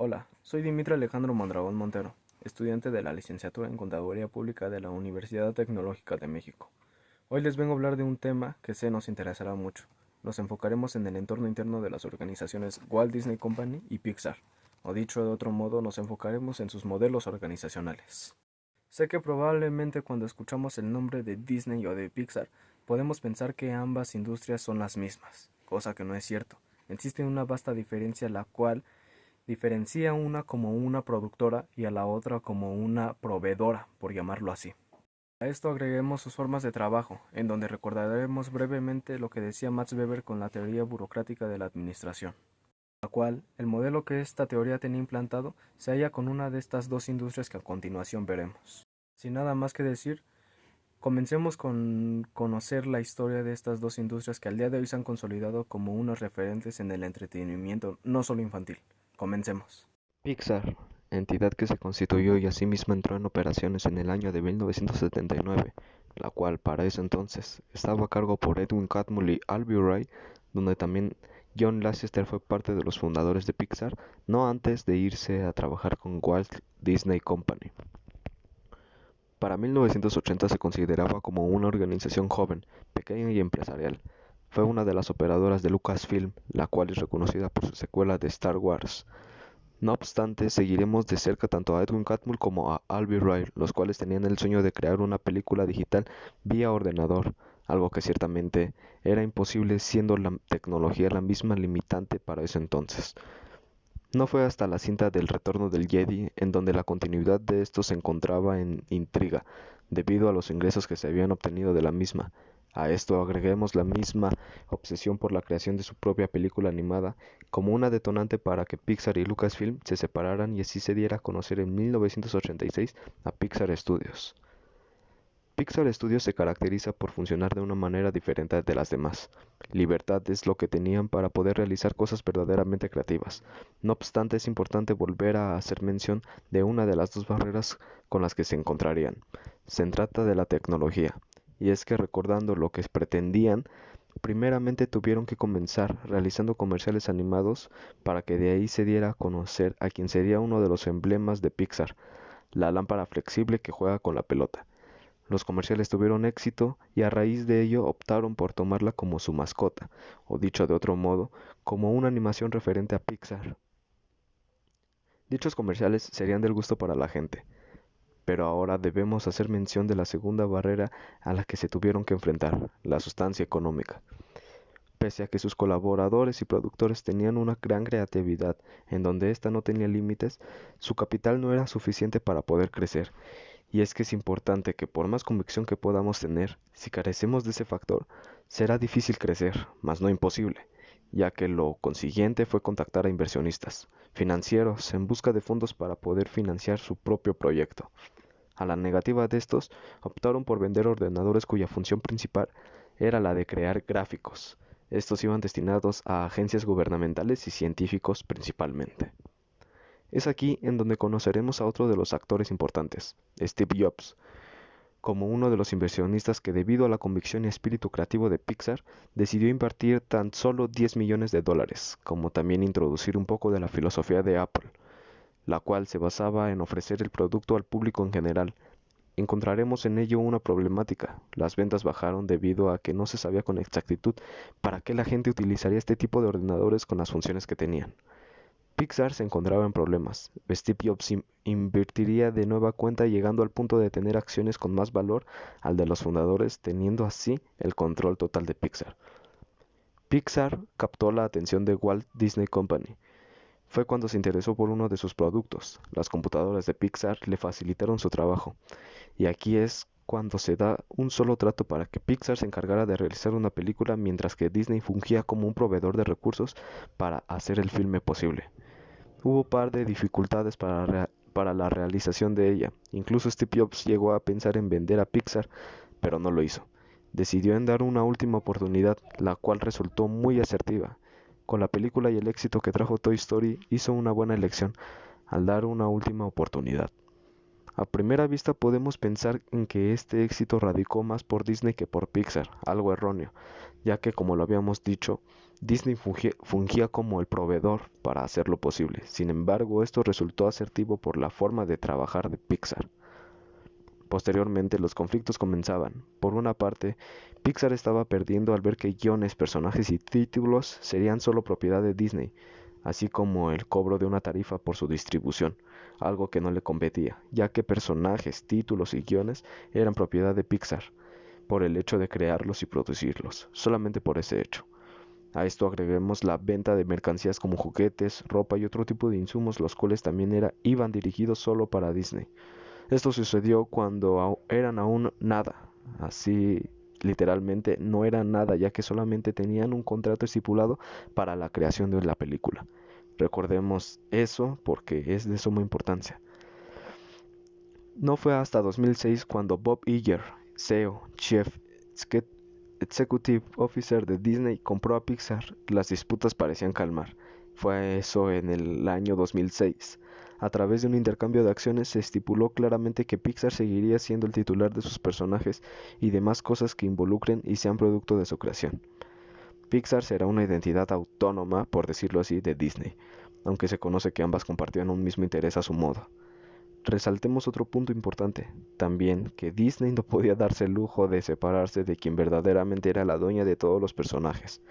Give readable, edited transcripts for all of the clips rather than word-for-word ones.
Hola, soy Dimitri Alejandro Mondragón Montero, estudiante de la licenciatura en Contaduría Pública de la Universidad Tecnológica de México. Hoy les vengo a hablar de un tema que sé nos interesará mucho. Nos enfocaremos en el entorno interno de las organizaciones Walt Disney Company y Pixar, o dicho de otro modo, nos enfocaremos en sus modelos organizacionales. Sé que probablemente cuando escuchamos el nombre de Disney o de Pixar, podemos pensar que ambas industrias son las mismas, cosa que no es cierto. Existe una vasta diferencia la cual diferencia una como una productora y a la otra como una proveedora, por llamarlo así. A esto agreguemos sus formas de trabajo, en donde recordaremos brevemente lo que decía Max Weber con la teoría burocrática de la administración, la cual el modelo que esta teoría tenía implantado se halla con una de estas dos industrias que a continuación veremos. Sin nada más que decir, comencemos con conocer la historia de estas dos industrias que al día de hoy se han consolidado como unos referentes en el entretenimiento no solo infantil. Comencemos. Pixar, entidad que se constituyó y asimismo entró en operaciones en el año de 1979, la cual para ese entonces estaba a cargo por Edwin Catmull y Albie Wright, donde también John Lasseter fue parte de los fundadores de Pixar, no antes de irse a trabajar con Walt Disney Company. Para 1980 se consideraba como una organización joven, pequeña y empresarial. Fue una de las operadoras de Lucasfilm, la cual es reconocida por su secuela de Star Wars. No obstante, seguiremos de cerca tanto a Edwin Catmull como a Albie Wright, los cuales tenían el sueño de crear una película digital vía ordenador, algo que ciertamente era imposible siendo la tecnología la misma limitante para ese entonces. No fue hasta la cinta del Retorno del Jedi en donde la continuidad de esto se encontraba en intriga, debido a los ingresos que se habían obtenido de la misma. A esto agreguemos la misma obsesión por la creación de su propia película animada como una detonante para que Pixar y Lucasfilm se separaran y así se diera a conocer en 1986 a Pixar Studios. Pixar Studios se caracteriza por funcionar de una manera diferente de las demás. Libertad es lo que tenían para poder realizar cosas verdaderamente creativas. No obstante, es importante volver a hacer mención de una de las dos barreras con las que se encontrarían. Se trata de la tecnología. Y es que recordando lo que pretendían, primeramente tuvieron que comenzar realizando comerciales animados para que de ahí se diera a conocer a quien sería uno de los emblemas de Pixar, la lámpara flexible que juega con la pelota. Los comerciales tuvieron éxito y a raíz de ello optaron por tomarla como su mascota, o dicho de otro modo, como una animación referente a Pixar. Dichos comerciales serían del gusto para la gente, pero ahora debemos hacer mención de la segunda barrera a la que se tuvieron que enfrentar, la sustancia económica. Pese a que sus colaboradores y productores tenían una gran creatividad en donde ésta no tenía límites, su capital no era suficiente para poder crecer. Y es que es importante que por más convicción que podamos tener, si carecemos de ese factor, será difícil crecer, mas no imposible, ya que lo consiguiente fue contactar a inversionistas, financieros, en busca de fondos para poder financiar su propio proyecto. A la negativa de estos, optaron por vender ordenadores cuya función principal era la de crear gráficos. Estos iban destinados a agencias gubernamentales y científicos principalmente. Es aquí en donde conoceremos a otro de los actores importantes, Steve Jobs, como uno de los inversionistas que debido a la convicción y espíritu creativo de Pixar, decidió invertir tan solo 10 millones de dólares, como también introducir un poco de la filosofía de Apple, la cual se basaba en ofrecer el producto al público en general. Encontraremos en ello una problemática. Las ventas bajaron debido a que no se sabía con exactitud para qué la gente utilizaría este tipo de ordenadores con las funciones que tenían. Pixar se encontraba en problemas. Steve Jobs invertiría de nueva cuenta llegando al punto de tener acciones con más valor al de los fundadores, teniendo así el control total de Pixar. Pixar captó la atención de Walt Disney Company. Fue cuando se interesó por uno de sus productos. Las computadoras de Pixar le facilitaron su trabajo. Y aquí es cuando se da un solo trato para que Pixar se encargara de realizar una película mientras que Disney fungía como un proveedor de recursos para hacer el filme posible. Hubo par de dificultades para la realización de ella. Incluso Steve Jobs llegó a pensar en vender a Pixar, pero no lo hizo. Decidió en dar una última oportunidad, la cual resultó muy asertiva. Con la película y el éxito que trajo Toy Story, hizo una buena elección al dar una última oportunidad. A primera vista podemos pensar en que este éxito radicó más por Disney que por Pixar, algo erróneo, ya que como lo habíamos dicho, Disney fungía como el proveedor para hacerlo posible. Sin embargo, esto resultó asertivo por la forma de trabajar de Pixar. Posteriormente, los conflictos comenzaban. Por una parte, Pixar estaba perdiendo al ver que guiones, personajes y títulos serían solo propiedad de Disney, así como el cobro de una tarifa por su distribución, algo que no le competía, ya que personajes, títulos y guiones eran propiedad de Pixar, por el hecho de crearlos y producirlos, solamente por ese hecho. A esto agreguemos la venta de mercancías como juguetes, ropa y otro tipo de insumos, los cuales también iban dirigidos solo para Disney. Esto sucedió cuando eran aún nada, así literalmente no eran nada, ya que solamente tenían un contrato estipulado para la creación de la película. Recordemos eso porque es de suma importancia. No fue hasta 2006 cuando Bob Iger, CEO, Chief Executive Officer de Disney, compró a Pixar, las disputas parecían calmar. Fue eso en el año 2006. A través de un intercambio de acciones se estipuló claramente que Pixar seguiría siendo el titular de sus personajes y demás cosas que involucren y sean producto de su creación. Pixar será una identidad autónoma, por decirlo así, de Disney, aunque se conoce que ambas compartían un mismo interés a su modo. Resaltemos otro punto importante, también que Disney no podía darse el lujo de separarse de quien verdaderamente era la dueña de todos los personajes.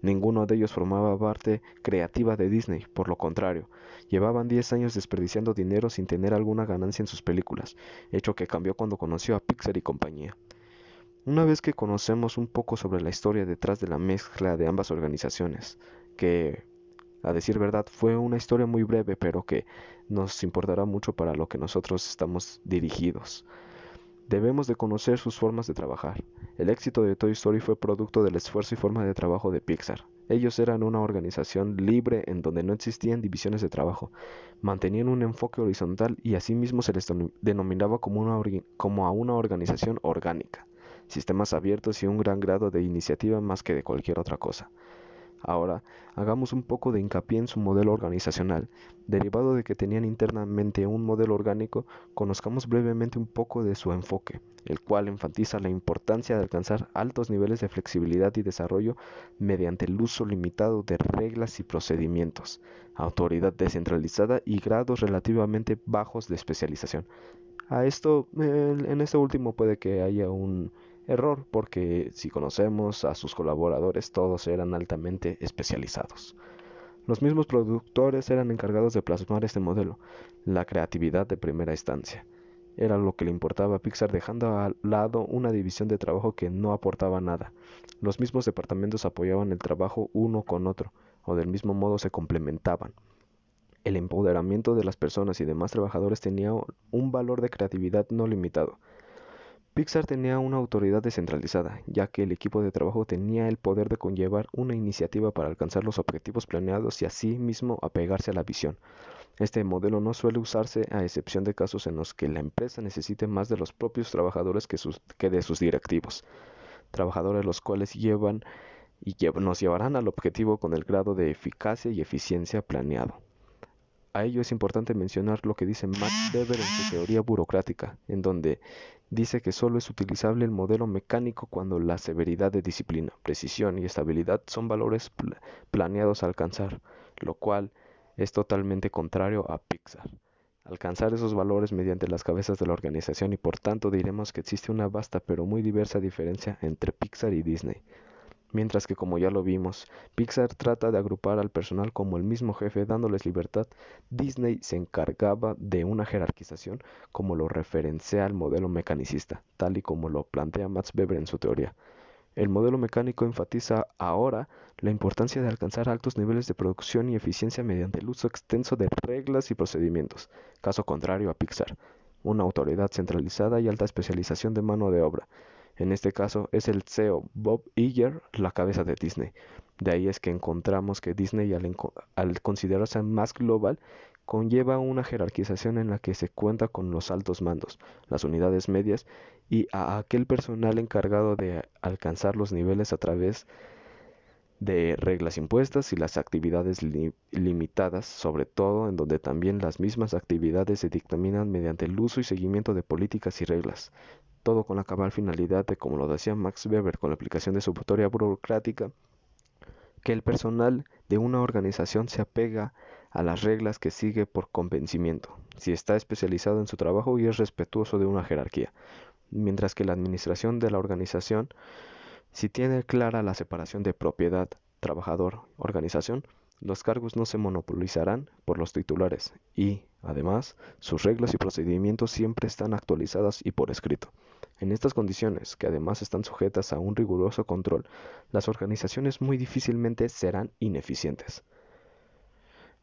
Ninguno de ellos formaba parte creativa de Disney, por lo contrario, llevaban 10 años desperdiciando dinero sin tener alguna ganancia en sus películas, hecho que cambió cuando conoció a Pixar y compañía. Una vez que conocemos un poco sobre la historia detrás de la mezcla de ambas organizaciones, que a decir verdad, fue una historia muy breve, pero que nos importará mucho para lo que nosotros estamos dirigidos. Debemos de conocer sus formas de trabajar. El éxito de Toy Story fue producto del esfuerzo y forma de trabajo de Pixar. Ellos eran una organización libre en donde no existían divisiones de trabajo. Mantenían un enfoque horizontal y asimismo se les denominaba como a una organización orgánica. Sistemas abiertos y un gran grado de iniciativa más que de cualquier otra cosa. Ahora, hagamos un poco de hincapié en su modelo organizacional. Derivado de que tenían internamente un modelo orgánico, conozcamos brevemente un poco de su enfoque, el cual enfatiza la importancia de alcanzar altos niveles de flexibilidad y desarrollo mediante el uso limitado de reglas y procedimientos, autoridad descentralizada y grados relativamente bajos de especialización. A esto, en este último puede que haya un error, porque si conocemos a sus colaboradores, todos eran altamente especializados. Los mismos productores eran encargados de plasmar este modelo, la creatividad de primera instancia. Era lo que le importaba a Pixar, dejando al lado una división de trabajo que no aportaba nada. Los mismos departamentos apoyaban el trabajo uno con otro, o del mismo modo se complementaban. El empoderamiento de las personas y demás trabajadores tenía un valor de creatividad no limitado. Pixar tenía una autoridad descentralizada, ya que el equipo de trabajo tenía el poder de conllevar una iniciativa para alcanzar los objetivos planeados y así mismo apegarse a la visión. Este modelo no suele usarse a excepción de casos en los que la empresa necesite más de los propios trabajadores que de sus directivos, trabajadores los cuales nos llevarán al objetivo con el grado de eficacia y eficiencia planeado. A ello es importante mencionar lo que dice Max Weber en su teoría burocrática, en donde dice que solo es utilizable el modelo mecánico cuando la severidad de disciplina, precisión y estabilidad son valores planeados a alcanzar, lo cual es totalmente contrario a Pixar. Alcanzar esos valores mediante las cabezas de la organización y por tanto diremos que existe una vasta pero muy diversa diferencia entre Pixar y Disney. Mientras que, como ya lo vimos, Pixar trata de agrupar al personal como el mismo jefe dándoles libertad, Disney se encargaba de una jerarquización como lo referencia al modelo mecanicista, tal y como lo plantea Max Weber en su teoría. El modelo mecánico enfatiza ahora la importancia de alcanzar altos niveles de producción y eficiencia mediante el uso extenso de reglas y procedimientos, caso contrario a Pixar, una autoridad centralizada y alta especialización de mano de obra. En este caso es el CEO Bob Iger la cabeza de Disney. De ahí es que encontramos que Disney al considerarse más global conlleva una jerarquización en la que se cuenta con los altos mandos, las unidades medias y a aquel personal encargado de alcanzar los niveles a través de reglas impuestas y las actividades limitadas, sobre todo en donde también las mismas actividades se dictaminan mediante el uso y seguimiento de políticas y reglas, todo con la cabal finalidad de, como lo decía Max Weber con la aplicación de su teoría burocrática, que el personal de una organización se apega a las reglas que sigue por convencimiento, si está especializado en su trabajo y es respetuoso de una jerarquía, mientras que la administración de la organización, si tiene clara la separación de propiedad, trabajador, organización, los cargos no se monopolizarán por los titulares y, además, sus reglas y procedimientos siempre están actualizadas y por escrito. En estas condiciones, que además están sujetas a un riguroso control, las organizaciones muy difícilmente serán ineficientes.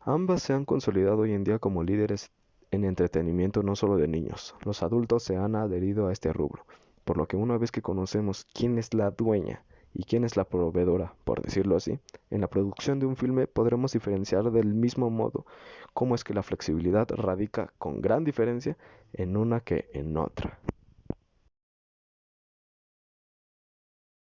Ambas se han consolidado hoy en día como líderes en entretenimiento no solo de niños. Los adultos se han adherido a este rubro, por lo que una vez que conocemos quién es la dueña y quién es la proveedora, por decirlo así, en la producción de un filme podremos diferenciar del mismo modo cómo es que la flexibilidad radica con gran diferencia en una que en otra.